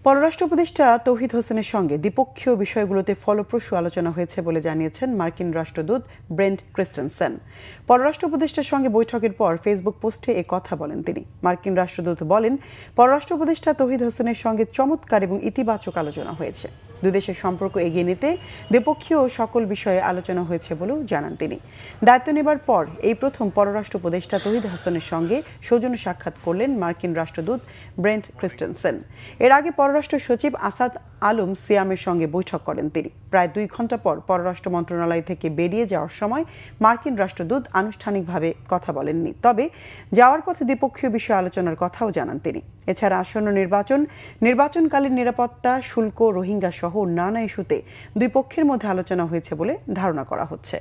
পররাষ্ট্র উপদেষ্টা তৌহিদ হোসেনের সঙ্গে দ্বিপক্ষীয় বিষয়গুলোতে ফলপ্রসূ আলোচনা হয়েছে বলে জানিয়েছেন মার্কিন রাষ্ট্রদূত ব্রেন্ট ক্রিস্টেনসেন। পররাষ্ট্র উপদেষ্টার সঙ্গে বৈঠকের পর ফেসবুক পোস্টে এ কথা বলেন তিনি। মার্কিন রাষ্ট্রদূত বলেন, পররাষ্ট্র উপদেষ্টা তৌহিদ হোসেনের সঙ্গে চমৎকার এবং ইতিবাচক আলোচনা হয়েছে। দুই দেশের সম্পর্ক এগিয়ে নিতে দ্বিপক্ষীয় সকল বিষয়ে আলোচনা হয়েছে বলেও জানান তিনি। দায়িত্ব নেবার পর এই প্রথম পররাষ্ট্র উপদেষ্টা তৌহিদ হোসেনের সঙ্গে সৌজন্য সাক্ষাৎ করলেন মার্কিন রাষ্ট্রদূত ব্রেন্ট ক্রিস্টেনসেন। এর আগে পররাষ্ট্র সচিব আসাদ আলম সিয়ামের সঙ্গে বৈঠক করেন তিনি। প্রায় 2 ঘণ্টা পর পররাষ্ট্র মন্ত্রণালয় থেকে বেরিয়ে যাওয়ার সময় মার্কিন রাষ্ট্রদূত আনুষ্ঠানিকভাবে কথা বলেননি, তবে যাওয়ার পথে দ্বিপক্ষীয় বিষয়ে আলোচনার কথাও জানান তিনি। এছাড়া আসন্ন নির্বাচনকালীন নিরাপত্তা, শুল্ক, রোহিঙ্গা সহ নানা ইস্যুতে দুই পক্ষের মধ্যে আলোচনা হয়েছে বলে ধারণা করা হচ্ছে।